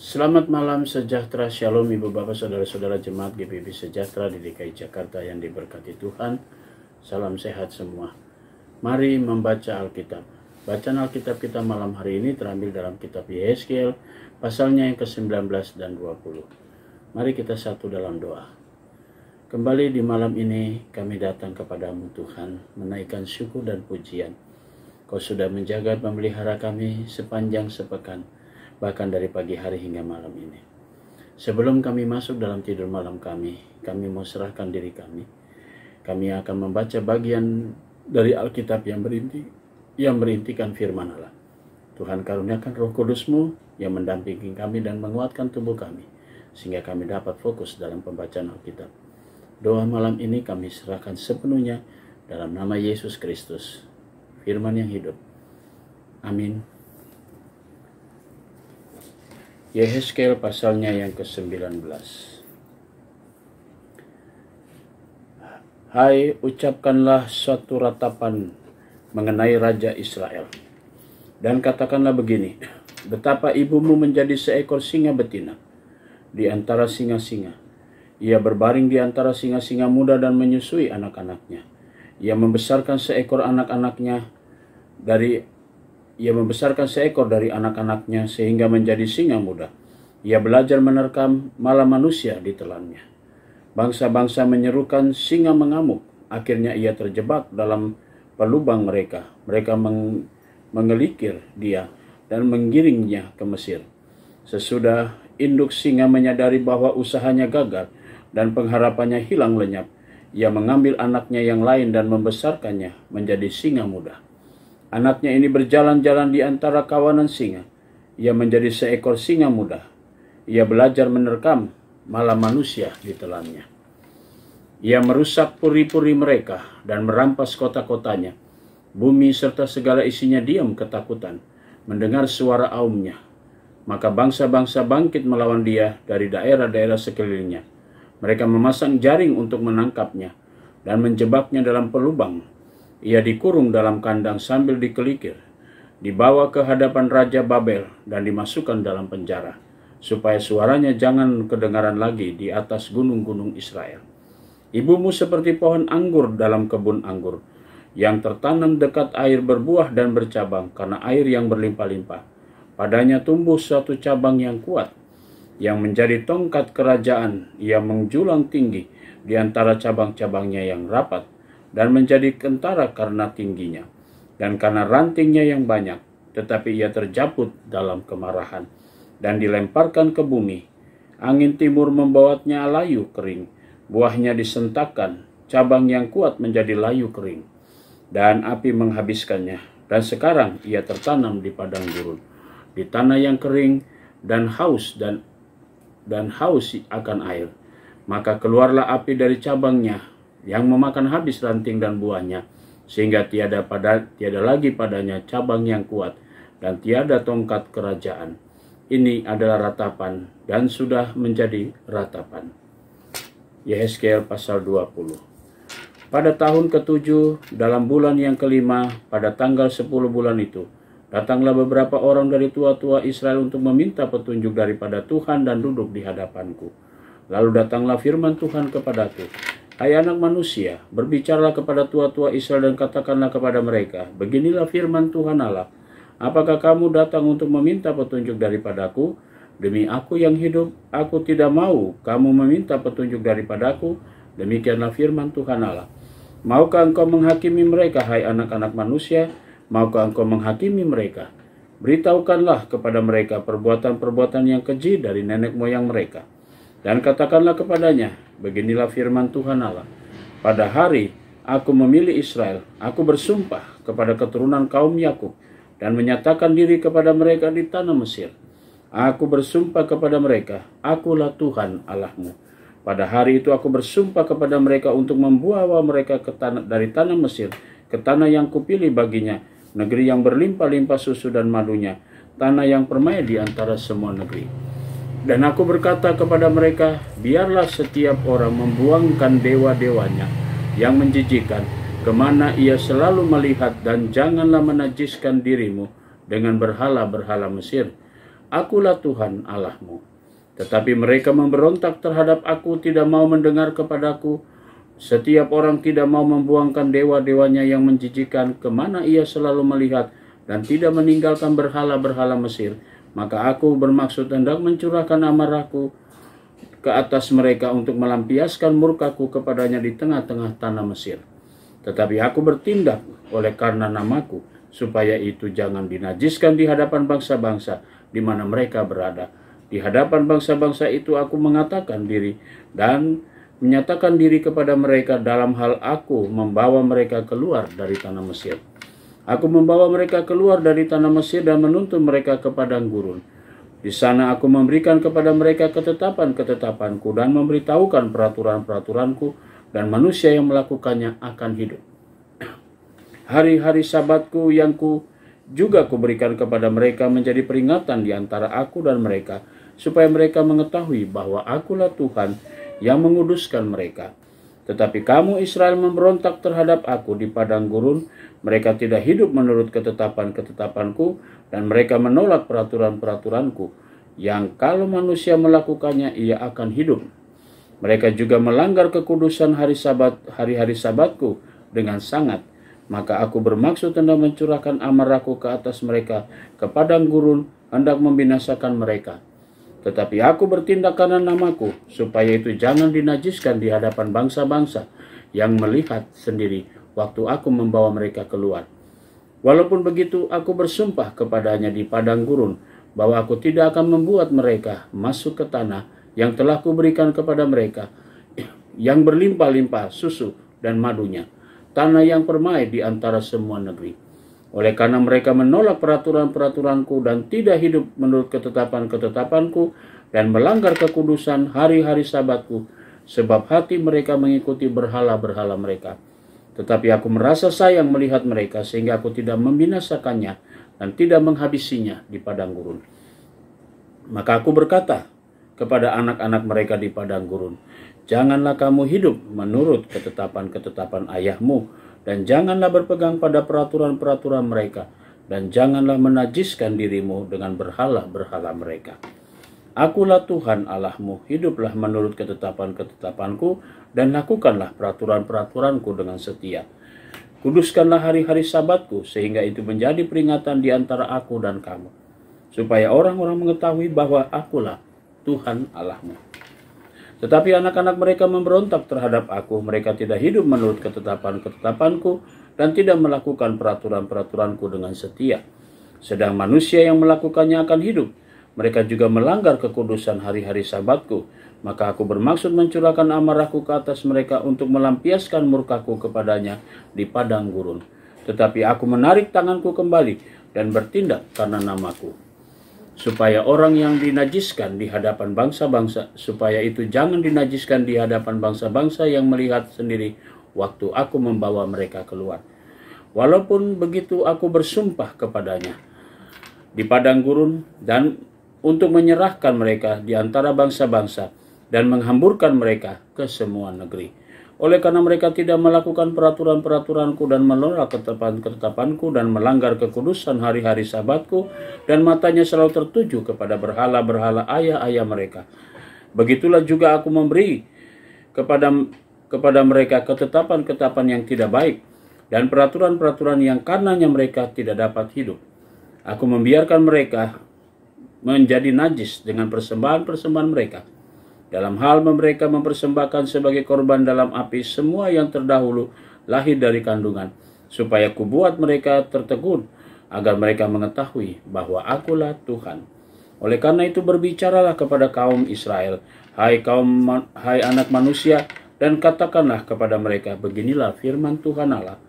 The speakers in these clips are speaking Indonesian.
Selamat malam, sejahtera, shalom Ibu Bapak Saudara-saudara Jemaat GPIB Sejahtera di DKI Jakarta yang diberkati Tuhan. Salam sehat semua. Mari membaca Alkitab. Bacaan Alkitab kita malam hari ini terambil dalam kitab Yehezkiel, pasalnya yang ke-19 dan 20. Mari kita satu dalam doa. Kembali di malam ini kami datang kepadamu Tuhan, menaikkan syukur dan pujian. Kau sudah menjaga dan memelihara kami sepanjang sepekan, bahkan dari pagi hari hingga malam ini. Sebelum kami masuk dalam tidur malam kami mau serahkan diri kami. Kami akan membaca bagian dari Alkitab yang berintikan firman Allah. Tuhan karuniakan Roh Kudus-Mu yang mendampingi kami dan menguatkan tubuh kami, sehingga kami dapat fokus dalam pembacaan Alkitab. Doa malam ini kami serahkan sepenuhnya dalam nama Yesus Kristus, firman yang hidup. Amin. Yehezkiel pasalnya yang ke-19. Hai, ucapkanlah suatu ratapan mengenai Raja Israel. Dan katakanlah begini, betapa ibumu menjadi seekor singa betina di antara singa-singa. Ia berbaring di antara singa-singa muda dan menyusui anak-anaknya. Ia membesarkan seekor dari anak-anaknya sehingga menjadi singa muda. Ia belajar menerkam malam manusia di telannya. Bangsa-bangsa menyerukan, singa mengamuk. Akhirnya ia terjebak dalam pelubang mereka. Mereka mengelikir dia dan menggiringnya ke Mesir. Sesudah induk singa menyadari bahwa usahanya gagal dan pengharapannya hilang lenyap, ia mengambil anaknya yang lain dan membesarkannya menjadi singa muda. Anaknya ini berjalan-jalan di antara kawanan singa. Ia menjadi seekor singa muda. Ia belajar menerkam malam manusia di telannya. Ia merusak puri-puri mereka dan merampas kota-kotanya. Bumi serta segala isinya diam ketakutan mendengar suara aumnya. Maka bangsa-bangsa bangkit melawan dia dari daerah-daerah sekelilingnya. Mereka memasang jaring untuk menangkapnya dan menjebaknya dalam pelubang. Ia dikurung dalam kandang sambil dikelikir, dibawa ke hadapan Raja Babel dan dimasukkan dalam penjara, supaya suaranya jangan kedengaran lagi di atas gunung-gunung Israel. Ibumu seperti pohon anggur dalam kebun anggur, yang tertanam dekat air berbuah dan bercabang karena air yang berlimpah-limpah. Padanya tumbuh suatu cabang yang kuat, yang menjadi tongkat kerajaan. Ia menjulang tinggi di antara cabang-cabangnya yang rapat, dan menjadi kentara karena tingginya, dan karena rantingnya yang banyak. Tetapi ia terjaput dalam kemarahan, dan dilemparkan ke bumi. Angin timur membawanya layu kering, buahnya disentakkan, cabang yang kuat menjadi layu kering, dan api menghabiskannya. Dan sekarang ia tertanam di padang gurun, di tanah yang kering, dan haus akan air. Maka keluarlah api dari cabangnya, yang memakan habis ranting dan buahnya, sehingga tiada lagi padanya cabang yang kuat, dan tiada tongkat kerajaan. Ini adalah ratapan, dan sudah menjadi ratapan. Yehezkiel pasal 20. Pada tahun ke-7, dalam bulan yang ke-5, pada tanggal 10 bulan itu, datanglah beberapa orang dari tua-tua Israel untuk meminta petunjuk daripada Tuhan dan duduk di hadapanku. Lalu datanglah firman Tuhan kepadaku, hai anak manusia, berbicaralah kepada tua-tua Israel dan katakanlah kepada mereka, beginilah firman Tuhan Allah, apakah kamu datang untuk meminta petunjuk daripadaku? Demi aku yang hidup, aku tidak mau kamu meminta petunjuk daripadaku. Demikianlah firman Tuhan Allah. Maukah engkau menghakimi mereka, hai anak-anak manusia? Maukah engkau menghakimi mereka? Beritahukanlah kepada mereka perbuatan-perbuatan yang keji dari nenek moyang mereka. Dan katakanlah kepadanya, beginilah firman Tuhan Allah. Pada hari aku memilih Israel, aku bersumpah kepada keturunan kaum Yakub dan menyatakan diri kepada mereka di tanah Mesir. Aku bersumpah kepada mereka, akulah Tuhan Allahmu. Pada hari itu aku bersumpah kepada mereka untuk membawa mereka dari tanah Mesir ke tanah yang kupilih baginya, negeri yang berlimpah-limpah susu dan madunya, tanah yang permai di antara semua negeri. Dan aku berkata kepada mereka, biarlah setiap orang membuangkan dewa-dewanya yang menjijikkan, kemana ia selalu melihat, dan janganlah menajiskan dirimu dengan berhala-berhala Mesir. Akulah Tuhan Allahmu. Tetapi mereka memberontak terhadap aku, tidak mau mendengar kepadaku. Setiap orang tidak mau membuangkan dewa-dewanya yang menjijikan, kemana ia selalu melihat, dan tidak meninggalkan berhala-berhala Mesir. Maka aku bermaksud hendak mencurahkan amarahku ke atas mereka untuk melampiaskan murkaku kepadanya di tengah-tengah tanah Mesir. Tetapi aku bertindak oleh karena namaku, supaya itu jangan dinajiskan di hadapan bangsa-bangsa di mana mereka berada. Di hadapan bangsa-bangsa itu aku mengatakan diri dan menyatakan diri kepada mereka dalam hal aku membawa mereka keluar dari tanah Mesir. Aku membawa mereka keluar dari tanah Mesir dan menuntun mereka ke padang gurun. Di sana aku memberikan kepada mereka ketetapan-ketetapanku dan memberitahukan peraturan-peraturanku, dan manusia yang melakukannya akan hidup. Hari-hari Sabatku yang juga kuberikan kepada mereka menjadi peringatan di antara aku dan mereka, supaya mereka mengetahui bahwa akulah Tuhan yang menguduskan mereka. Tetapi kamu Israel memberontak terhadap aku di padang gurun. Mereka tidak hidup menurut ketetapan-ketetapanku, dan mereka menolak peraturan-peraturanku, yang kalau manusia melakukannya ia akan hidup. Mereka juga melanggar kekudusan hari-hari Sabatku dengan sangat. Maka aku bermaksud hendak mencurahkan amarahku ke atas mereka, ke padang gurun, hendak membinasakan mereka. Tetapi aku bertindak karena namaku, supaya itu jangan dinajiskan di hadapan bangsa-bangsa yang melihat sendiri waktu aku membawa mereka keluar. Walaupun begitu, aku bersumpah kepadanya di padang gurun, bahwa aku tidak akan membuat mereka masuk ke tanah yang telah kuberikan kepada mereka, yang berlimpah-limpah susu dan madunya, tanah yang permai di antara semua negeri. Oleh karena mereka menolak peraturan-peraturanku dan tidak hidup menurut ketetapan-ketetapanku, dan melanggar kekudusan hari-hari Sabatku, sebab hati mereka mengikuti berhala-berhala mereka. Tetapi aku merasa sayang melihat mereka, sehingga aku tidak membinasakannya dan tidak menghabisinya di padang gurun. Maka aku berkata kepada anak-anak mereka di padang gurun, janganlah kamu hidup menurut ketetapan-ketetapan ayahmu, dan janganlah berpegang pada peraturan-peraturan mereka, dan janganlah menajiskan dirimu dengan berhala-berhala mereka. Akulah Tuhan Allahmu, hiduplah menurut ketetapan-ketetapanku, dan lakukanlah peraturan-peraturanku dengan setia. Kuduskanlah hari-hari Sabatku, sehingga itu menjadi peringatan di antara aku dan kamu, supaya orang-orang mengetahui bahwa akulah Tuhan Allahmu. Tetapi anak-anak mereka memberontak terhadap aku. Mereka tidak hidup menurut ketetapan-ketetapanku dan tidak melakukan peraturan-peraturanku dengan setia. Sedang manusia yang melakukannya akan hidup. Mereka juga melanggar kekudusan hari-hari Sabatku. Maka aku bermaksud mencurahkan amarahku ke atas mereka untuk melampiaskan murkaku kepadanya di padang gurun. Tetapi aku menarik tanganku kembali dan bertindak karena namaku, supaya orang yang dinajiskan di hadapan bangsa-bangsa, supaya itu jangan dinajiskan di hadapan bangsa-bangsa yang melihat sendiri waktu aku membawa mereka keluar. Walaupun begitu aku bersumpah kepadanya di padang gurun dan untuk menyerahkan mereka di antara bangsa-bangsa dan menghamburkan mereka ke semua negeri. Oleh karena mereka tidak melakukan peraturan-peraturanku dan menolak ketetapan-ketetapanku dan melanggar kekudusan hari-hari Sabatku, dan matanya selalu tertuju kepada berhala-berhala ayah-ayah mereka. Begitulah juga aku memberi kepada mereka ketetapan-ketetapan yang tidak baik dan peraturan-peraturan yang karenanya mereka tidak dapat hidup. Aku membiarkan mereka menjadi najis dengan persembahan-persembahan mereka. Dalam hal mereka mempersembahkan sebagai korban dalam api semua yang terdahulu lahir dari kandungan, supaya kubuat mereka tertegun, agar mereka mengetahui bahwa akulah Tuhan. Oleh karena itu berbicaralah kepada kaum Israel, hai anak manusia, dan katakanlah kepada mereka, beginilah firman Tuhan Allah.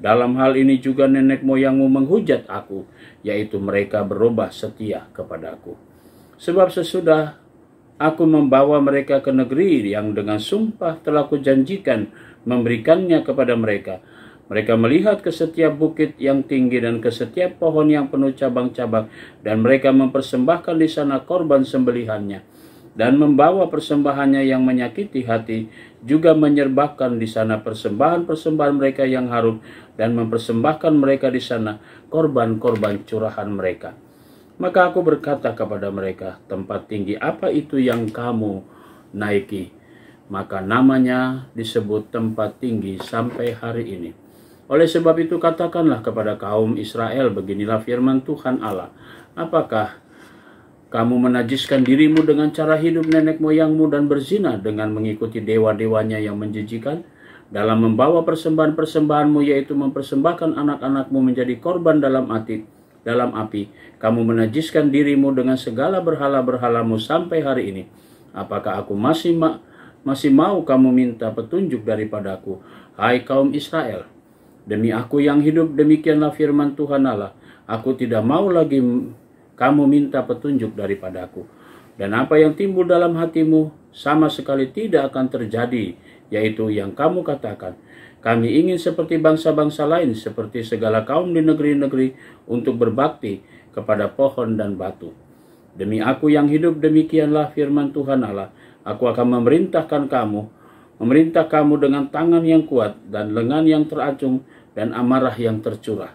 Dalam hal ini juga nenek moyangmu menghujat aku, yaitu mereka berubah setia kepadaku. Sebab sesudah aku membawa mereka ke negeri yang dengan sumpah telah kujanjikan memberikannya kepada mereka, mereka melihat ke setiap bukit yang tinggi dan ke setiap pohon yang penuh cabang-cabang, dan mereka mempersembahkan di sana korban sembelihannya, dan membawa persembahannya yang menyakiti hati, juga menyerbakan di sana persembahan-persembahan mereka yang harum, dan mempersembahkan mereka di sana korban-korban curahan mereka. Maka aku berkata kepada mereka, tempat tinggi apa itu yang kamu naiki? Maka namanya disebut tempat tinggi sampai hari ini. Oleh sebab itu katakanlah kepada kaum Israel, beginilah firman Tuhan Allah. Apakah kamu menajiskan dirimu dengan cara hidup nenek moyangmu dan berzina dengan mengikuti dewa-dewanya yang menjijikan? Dalam membawa persembahan-persembahanmu, yaitu mempersembahkan anak-anakmu menjadi korban dalam api, kamu menajiskan dirimu dengan segala berhala-berhalamu sampai hari ini. Apakah aku masih mau kamu minta petunjuk daripadaku, hai kaum Israel? Demi aku yang hidup, demikianlah firman Tuhan Allah, aku tidak mau lagi kamu minta petunjuk daripadaku. Dan apa yang timbul dalam hatimu sama sekali tidak akan terjadi, yaitu yang kamu katakan, kami ingin seperti bangsa-bangsa lain, seperti segala kaum di negeri-negeri, untuk berbakti kepada pohon dan batu. Demi aku yang hidup, demikianlah firman Tuhan Allah, aku akan memerintah kamu dengan tangan yang kuat dan lengan yang teracung dan amarah yang tercurah.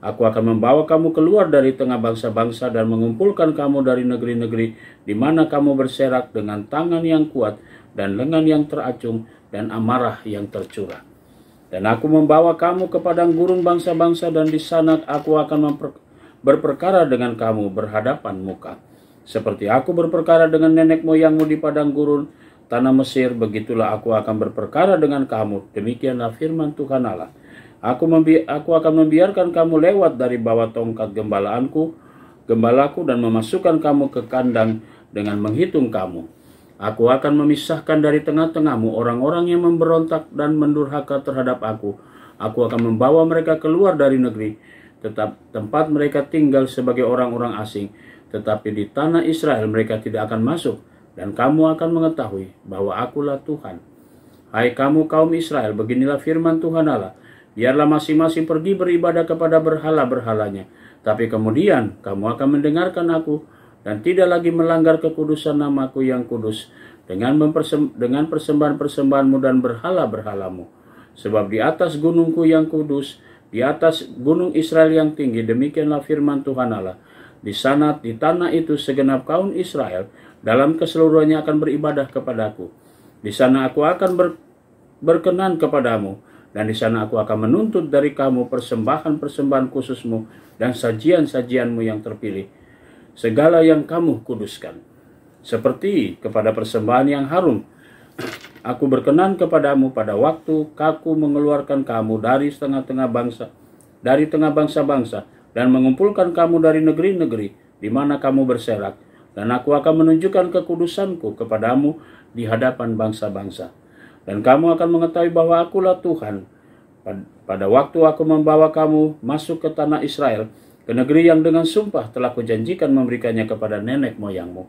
Aku akan membawa kamu keluar dari tengah bangsa-bangsa dan mengumpulkan kamu dari negeri-negeri di mana kamu berserak dengan tangan yang kuat dan lengan yang teracung dan amarah yang tercurah. Dan aku membawa kamu ke padang gurun bangsa-bangsa, dan di sana aku akan berperkara dengan kamu berhadapan muka. Seperti aku berperkara dengan nenek moyangmu di padang gurun tanah Mesir, begitulah aku akan berperkara dengan kamu. Demikianlah firman Tuhan Allah. Aku akan membiarkan kamu lewat dari bawah tongkat gembalaku, dan memasukkan kamu ke kandang dengan menghitung kamu. Aku akan memisahkan dari tengah-tengahmu orang-orang yang memberontak dan mendurhaka terhadap aku. Aku akan membawa mereka keluar dari negeri, tempat mereka tinggal sebagai orang-orang asing. Tetapi di tanah Israel mereka tidak akan masuk, dan kamu akan mengetahui bahwa akulah Tuhan. Hai kamu kaum Israel, beginilah firman Tuhan Allah. Biarlah masing-masing pergi beribadah kepada berhala-berhalanya. Tapi kemudian kamu akan mendengarkan aku dan tidak lagi melanggar kekudusan namaku yang kudus dengan persembahan-persembahanmu dan berhala-berhalamu. Sebab di atas gunungku yang kudus, di atas gunung Israel yang tinggi, demikianlah firman Tuhan Allah. Di sana, di tanah itu, segenap kaum Israel dalam keseluruhannya akan beribadah kepadaku. Di sana aku akan berkenan kepadamu, dan di sana aku akan menuntut dari kamu persembahan-persembahan khususmu dan sajian-sajianmu yang terpilih, segala yang kamu kuduskan. Seperti kepada persembahan yang harum, aku berkenan kepadamu pada waktu aku mengeluarkan kamu dari tengah-tengah bangsa-bangsa, dan mengumpulkan kamu dari negeri-negeri di mana kamu berserak. Dan aku akan menunjukkan kekudusanku kepadamu di hadapan bangsa-bangsa. Dan kamu akan mengetahui bahwa akulah Tuhan. Pada waktu aku membawa kamu masuk ke tanah Israel, ke negeri yang dengan sumpah telah kujanjikan memberikannya kepada nenek moyangmu.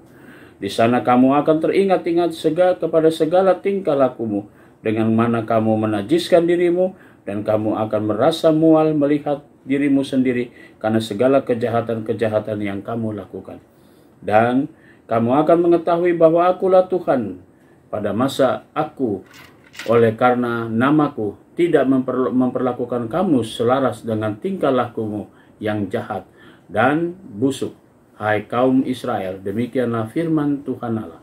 Di sana kamu akan teringat-ingat kepada segala tingkah lakumu, dengan mana kamu menajiskan dirimu, dan kamu akan merasa mual melihat dirimu sendiri karena segala kejahatan-kejahatan yang kamu lakukan. Dan kamu akan mengetahui bahwa akulah Tuhan pada masa aku, oleh karena namaku, tidak memperlakukan kamu selaras dengan tingkah lakumu yang jahat dan busuk. Hai kaum Israel, demikianlah firman Tuhan Allah.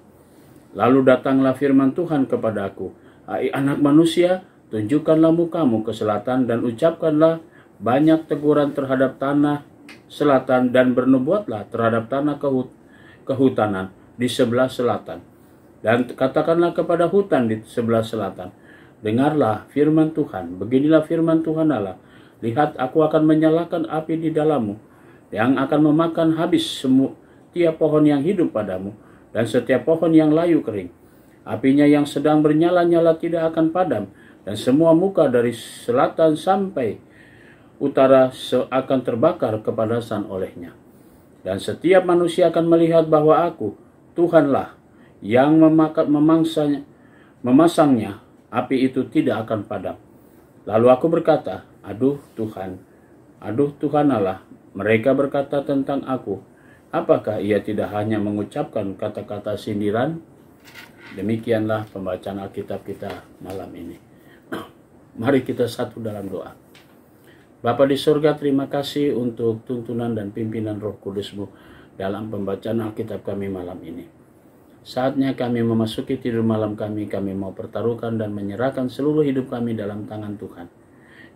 Lalu datanglah firman Tuhan kepadaku, hai anak manusia, tunjukkanlah mukamu ke selatan dan ucapkanlah banyak teguran terhadap tanah selatan, dan bernubuatlah terhadap tanah kehutanan di sebelah selatan. Dan katakanlah kepada hutan di sebelah selatan, dengarlah firman Tuhan, beginilah firman Tuhan Allah. Lihat, aku akan menyalakan api di dalammu, yang akan memakan habis setiap pohon yang hidup padamu, dan setiap pohon yang layu kering. Apinya yang sedang bernyala-nyala tidak akan padam, dan semua muka dari selatan sampai utara akan terbakar kepanasan olehnya. Dan setiap manusia akan melihat bahwa aku, Tuhanlah, yang memasangnya, api itu tidak akan padam. Lalu aku berkata, aduh Tuhan Allah. Mereka berkata tentang aku, apakah ia tidak hanya mengucapkan kata-kata sindiran? Demikianlah pembacaan Alkitab kita malam ini. Mari kita satu dalam doa. Bapa di surga, terima kasih untuk tuntunan dan pimpinan Roh Kudus-Mu. dalam pembacaan Alkitab kami malam ini. Saatnya kami memasuki tidur malam kami mau pertaruhkan dan menyerahkan seluruh hidup kami dalam tangan Tuhan.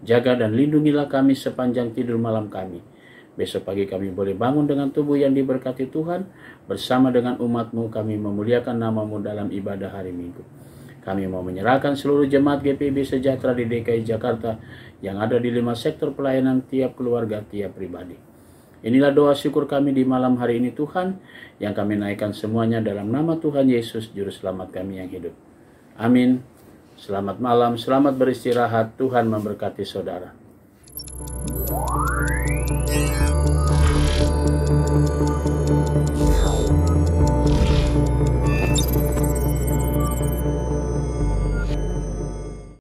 Jaga dan lindungilah kami sepanjang tidur malam kami. Besok pagi kami boleh bangun dengan tubuh yang diberkati Tuhan. Bersama dengan umat-Mu kami memuliakan nama-Mu dalam ibadah hari Minggu. Kami mau menyerahkan seluruh jemaat GPIB Sejahtera di DKI Jakarta yang ada di 5 sektor pelayanan, tiap keluarga, tiap pribadi. Inilah doa syukur kami di malam hari ini Tuhan, yang kami naikkan semuanya dalam nama Tuhan Yesus, Juru Selamat kami yang hidup. Amin. Selamat malam, selamat beristirahat, Tuhan memberkati saudara.